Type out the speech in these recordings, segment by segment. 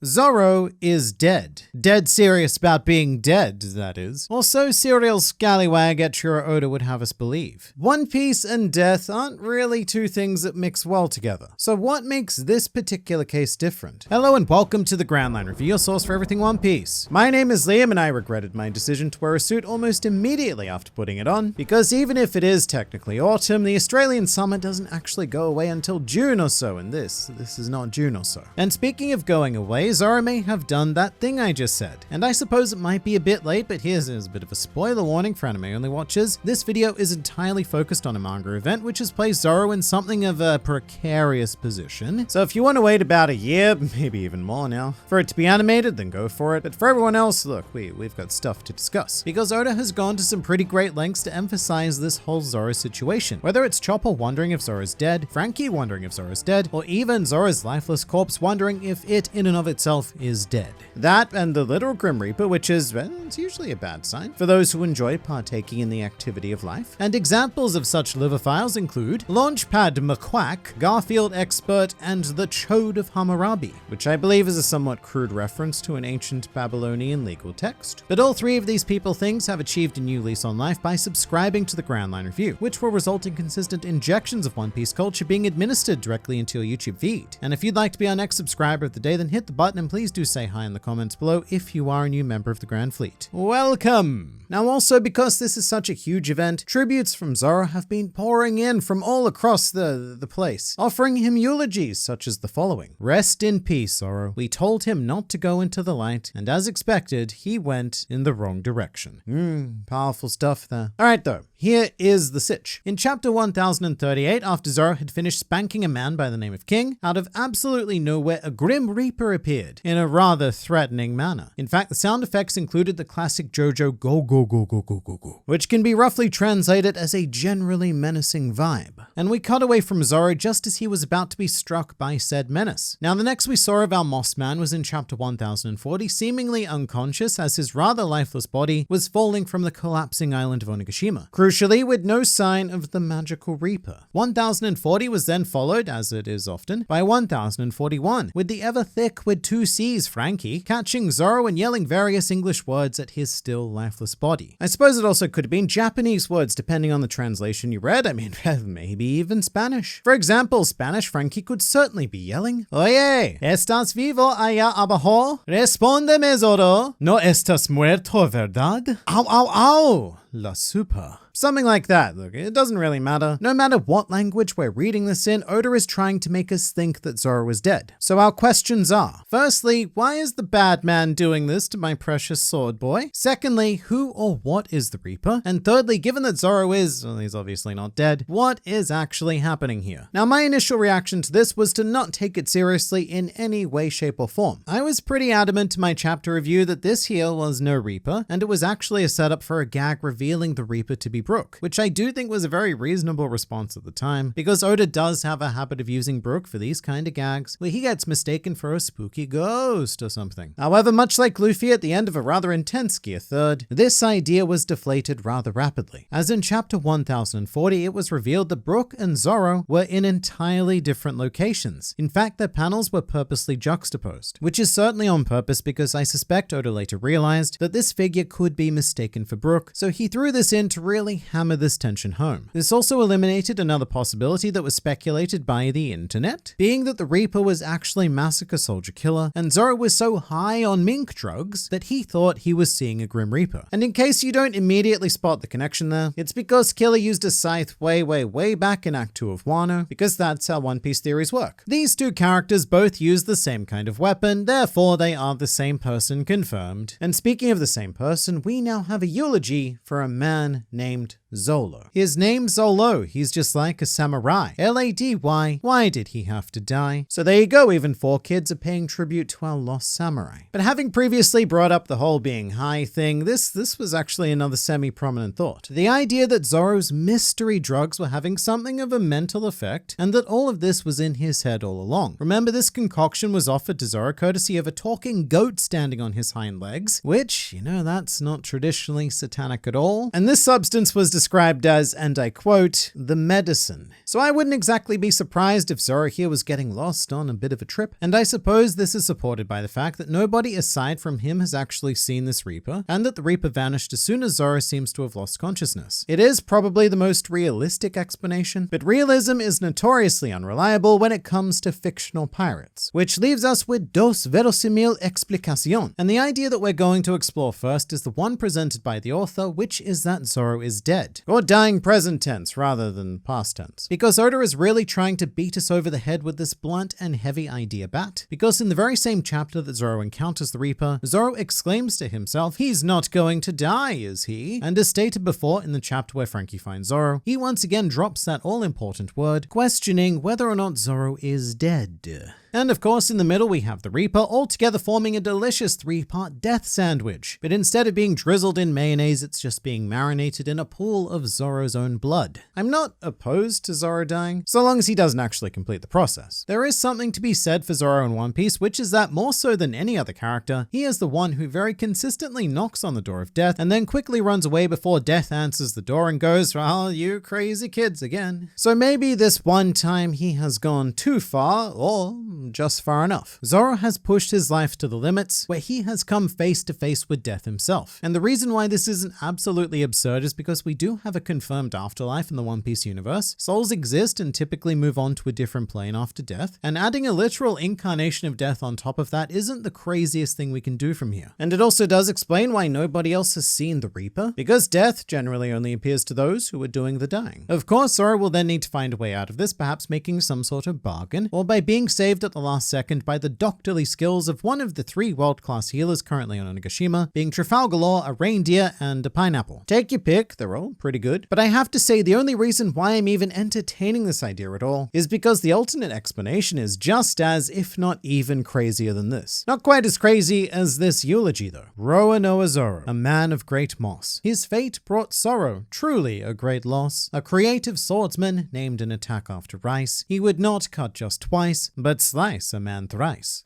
Zoro is dead. Dead serious about being dead, that is. Or so serial scallywag Eiichiro Oda would have us believe. One Piece and death aren't really two things that mix well together. So what makes this particular case different? Hello and welcome to the Grand Line Review, your source for everything One Piece. My name is Liam and I regretted my decision to wear a suit almost immediately after putting it on, because even if it is technically autumn, the Australian summer doesn't actually go away until June or so, and this is not June or so. And speaking of going away, Zoro may have done that thing I just said. And I suppose it might be a bit late, but here's a bit of a spoiler warning for anime-only watchers. This video is entirely focused on a manga event, which has placed Zoro in something of a precarious position. So if you want to wait about a year, maybe even more now, for it to be animated, then go for it. But for everyone else, look, we've got stuff to discuss. Because Oda has gone to some pretty great lengths to emphasize this whole Zoro situation. Whether it's Chopper wondering if Zoro's dead, Frankie wondering if Zoro's dead, or even Zoro's lifeless corpse wondering if it in and of itself is dead. That and the literal Grim Reaper, which is, well, it's usually a bad sign for those who enjoy partaking in the activity of life. And examples of such livophiles include Launchpad McQuack, Garfield Expert, and the Chode of Hammurabi, which I believe is a somewhat crude reference to an ancient Babylonian legal text. But all three of these people things have achieved a new lease on life by subscribing to the Grand Line Review, which will result in consistent injections of One Piece culture being administered directly into your YouTube feed. And if you'd like to be our next subscriber of the day, then hit the button and please do say hi in the comments below if you are a new member of the Grand Fleet. Welcome! Now also, because this is such a huge event, tributes from Zoro have been pouring in from all across the place, offering him eulogies such as the following. Rest in peace, Zoro. We told him not to go into the light, and as expected, he went in the wrong direction. Powerful stuff there. Alright though, here is the sitch. In chapter 1038, after Zoro had finished spanking a man by the name of King, out of absolutely nowhere, a Grim Reaper appeared in a rather threatening manner. In fact, the sound effects included the classic JoJo go go go go go go go, which can be roughly translated as a generally menacing vibe. And we cut away from Zoro just as he was about to be struck by said menace. Now, the next we saw of our Moss Man was in chapter 1040, seemingly unconscious as his rather lifeless body was falling from the collapsing island of Onigashima. Crucially, with no sign of the magical Reaper. 1040 was then followed, as it is often, by 1041, with the ever thick with two C's Frankie catching Zoro and yelling various English words at his still lifeless body. I suppose it also could have been Japanese words depending on the translation you read. I mean, maybe even Spanish. For example, Spanish Frankie could certainly be yelling, Oye, ¿estás vivo allá abajo? Respóndeme, Zoro. ¿No estás muerto, verdad? Au, au, au. La super. Something like that. Look, it doesn't really matter. No matter what language we're reading this in, Oda is trying to make us think that Zoro is dead. So our questions are, firstly, why is the bad man doing this to my precious sword boy? Secondly, who or what is the Reaper? And thirdly, given that Zoro is, well, he's obviously not dead, what is actually happening here? Now, my initial reaction to this was to not take it seriously in any way, shape, or form. I was pretty adamant in my chapter review that this here was no Reaper, and it was actually a setup for a gag revealing the Reaper to be Brook, which I do think was a very reasonable response at the time, because Oda does have a habit of using Brook for these kind of gags, where he gets mistaken for a spooky ghost or something. However, much like Luffy at the end of a rather intense Gear 3rd, this idea was deflated rather rapidly, as in chapter 1040 it was revealed that Brook and Zoro were in entirely different locations. In fact, their panels were purposely juxtaposed, which is certainly on purpose because I suspect Oda later realized that this figure could be mistaken for Brook, so he threw this in to really hammer this tension home. This also eliminated another possibility that was speculated by the internet, being that the Reaper was actually Massacre Soldier Killer, and Zoro was so high on mink drugs that he thought he was seeing a Grim Reaper. And in case you don't immediately spot the connection there, it's because Killer used a scythe way back in Act 2 of Wano, because that's how One Piece theories work. These two characters both use the same kind of weapon, therefore they are the same person confirmed. And speaking of the same person, we now have a eulogy for a man named Zolo. His name's Zolo. He's just like a samurai. L-A-D-Y. Why did he have to die? So there you go. Even 4 kids are paying tribute to our lost samurai. But having previously brought up the whole being high thing, this was actually another semi-prominent thought. The idea that Zoro's mystery drugs were having something of a mental effect, and that all of this was in his head all along. Remember, this concoction was offered to Zoro courtesy of a talking goat standing on his hind legs, which, you know, that's not traditionally satanic at all. And this substance was described as, and I quote, the medicine. So I wouldn't exactly be surprised if Zoro here was getting lost on a bit of a trip, and I suppose this is supported by the fact that nobody aside from him has actually seen this Reaper, and that the Reaper vanished as soon as Zoro seems to have lost consciousness. It is probably the most realistic explanation, but realism is notoriously unreliable when it comes to fictional pirates, which leaves us with dos verosimil explicación, and the idea that we're going to explore first is the one presented by the author, which is that Zoro is dead, or dying present tense rather than past tense, because Oda is really trying to beat us over the head with this blunt and heavy idea bat, because in the very same chapter that Zoro encounters the Reaper, Zoro exclaims to himself, he's not going to die, is he? And as stated before in the chapter where Frankie finds Zoro, he once again drops that all-important word, questioning whether or not Zoro is dead. And of course, in the middle, we have the Reaper, all together forming a delicious 3-part death sandwich. But instead of being drizzled in mayonnaise, it's just being marinated in a pool of Zoro's own blood. I'm not opposed to Zoro dying, so long as he doesn't actually complete the process. There is something to be said for Zoro in One Piece, which is that more so than any other character, he is the one who very consistently knocks on the door of death and then quickly runs away before death answers the door and goes, well, you crazy kids again. So maybe this one time he has gone too far, or just far enough. Zoro has pushed his life to the limits, where he has come face to face with death himself. And the reason why this isn't absolutely absurd is because we do have a confirmed afterlife in the One Piece universe. Souls exist and typically move on to a different plane after death, and adding a literal incarnation of death on top of that isn't the craziest thing we can do from here. And it also does explain why nobody else has seen the Reaper, because death generally only appears to those who are doing the dying. Of course, Zoro will then need to find a way out of this, perhaps making some sort of bargain, or by being saved at the last second by the doctorly skills of one of the 3 world-class healers currently on Onigashima, being Trafalgar Law, a reindeer, and a pineapple. Take your pick, they're all pretty good, but I have to say the only reason why I'm even entertaining this idea at all is because the alternate explanation is just as, if not even crazier than this. Not quite as crazy as this eulogy though. Roanoa Zoro, a man of great moss. His fate brought sorrow, truly a great loss. A creative swordsman, named an attack after rice. He would not cut just twice, but slice a man thrice.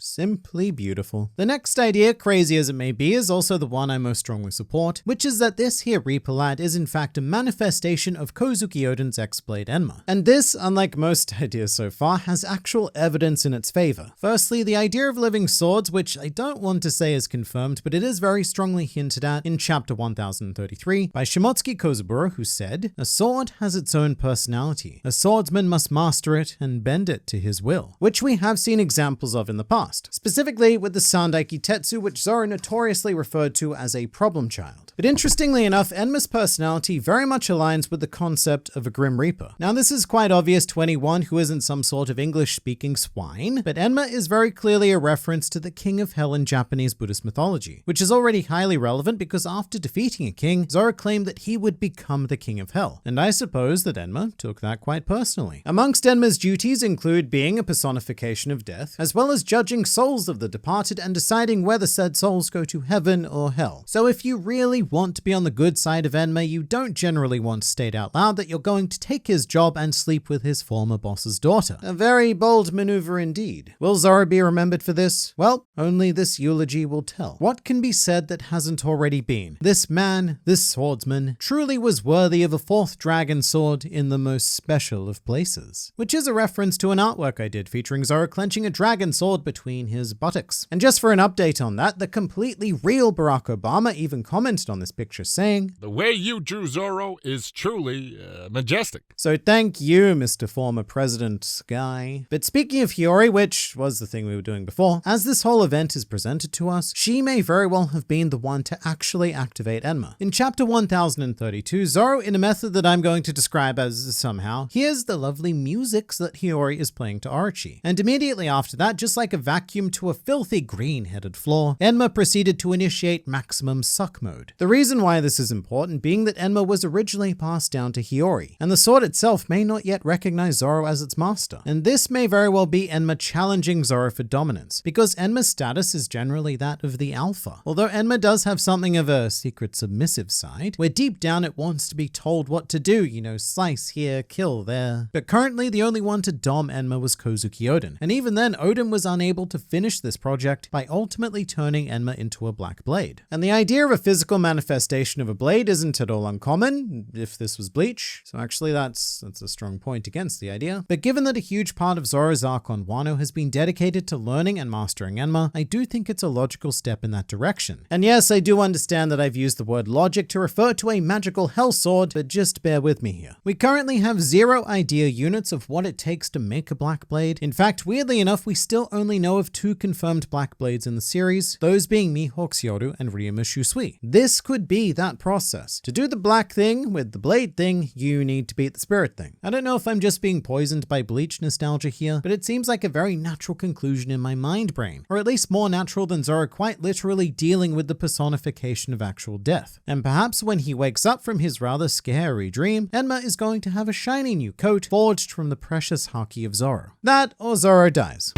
Simply beautiful. The next idea, crazy as it may be, is also the one I most strongly support, which is that this here Reaper lad is in fact a manifestation of Kozuki Oden's ex-blade Enma. And this, unlike most ideas so far, has actual evidence in its favor. Firstly, the idea of living swords, which I don't want to say is confirmed, but it is very strongly hinted at in chapter 1033 by Shimotsuki Kozubura, who said, "A sword has its own personality. A swordsman must master it and bend it to his will," which we have seen examples of in the past. Specifically with the Sandaiki Tetsu, which Zoro notoriously referred to as a problem child. But interestingly enough, Enma's personality very much aligns with the concept of a Grim Reaper. Now this is quite obvious to anyone who isn't some sort of English-speaking swine, but Enma is very clearly a reference to the King of Hell in Japanese Buddhist mythology, which is already highly relevant because after defeating a king, Zoro claimed that he would become the King of Hell. And I suppose that Enma took that quite personally. Amongst Enma's duties include being a personification of death, as well as judging souls of the departed and deciding whether said souls go to heaven or hell. So if you really want to be on the good side of Enma, you don't generally want to state out loud that you're going to take his job and sleep with his former boss's daughter. A very bold maneuver indeed. Will Zoro be remembered for this? Well, only this eulogy will tell. What can be said that hasn't already been? This man, this swordsman, truly was worthy of a 4th dragon sword in the most special of places. Which is a reference to an artwork I did featuring Zoro clenching a dragon sword between his buttocks. And just for an update on that, the completely real Barack Obama even commented on this picture saying, "The way you drew Zoro is truly majestic." So thank you, Mr. Former President Guy. But speaking of Hiyori, which was the thing we were doing before, as this whole event is presented to us, she may very well have been the one to actually activate Enma. In chapter 1032, Zoro, in a method that I'm going to describe as somehow, hears the lovely music that Hiyori is playing to Orochi. And immediately after that, just like a vacuum to a filthy green-headed floor, Enma proceeded to initiate maximum suck mode. The reason why this is important being that Enma was originally passed down to Hiyori, and the sword itself may not yet recognize Zoro as its master. And this may very well be Enma challenging Zoro for dominance, because Enma's status is generally that of the alpha. Although Enma does have something of a secret submissive side, where deep down it wants to be told what to do, you know, slice here, kill there. But currently the only one to dom Enma was Kozuki Oden, and even then Oden was unable to to finish this project by ultimately turning Enma into a black blade. And the idea of a physical manifestation of a blade isn't at all uncommon, if this was Bleach, so actually that's a strong point against the idea. But given that a huge part of Zoro's arc on Wano has been dedicated to learning and mastering Enma, I do think it's a logical step in that direction. And yes, I do understand that I've used the word logic to refer to a magical hell sword, but just bear with me here. We currently have 0 idea units of what it takes to make a black blade. In fact, weirdly enough, we still only know of 2 confirmed black blades in the series, those being Mihawk Yoru and Ryuma Shusui. This could be that process. To do the black thing with the blade thing, you need to beat the spirit thing. I don't know if I'm just being poisoned by Bleach nostalgia here, but it seems like a very natural conclusion in my mind brain, or at least more natural than Zoro quite literally dealing with the personification of actual death. And perhaps when he wakes up from his rather scary dream, Enma is going to have a shiny new coat forged from the precious haki of Zoro. That or Zoro dies.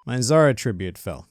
My Zoro tribute fell.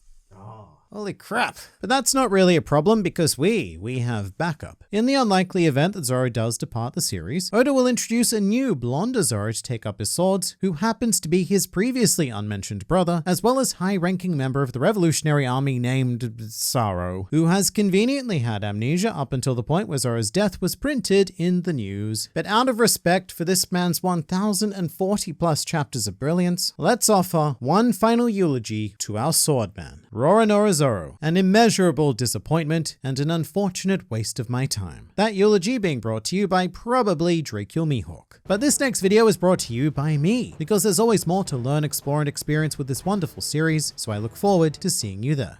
Holy crap. But that's not really a problem because we have backup. In the unlikely event that Zoro does depart the series, Oda will introduce a new blonder Zoro to take up his swords, who happens to be his previously unmentioned brother, as well as high-ranking member of the Revolutionary Army named Zoro, who has conveniently had amnesia up until the point where Zoro's death was printed in the news. But out of respect for this man's 1,040 plus chapters of brilliance, let's offer one final eulogy to our swordman, Roronoa Zoro, an immeasurable disappointment and an unfortunate waste of my time. That eulogy being brought to you by probably Dracul Mihawk. But this next video is brought to you by me, because there's always more to learn, explore, and experience with this wonderful series, so I look forward to seeing you there.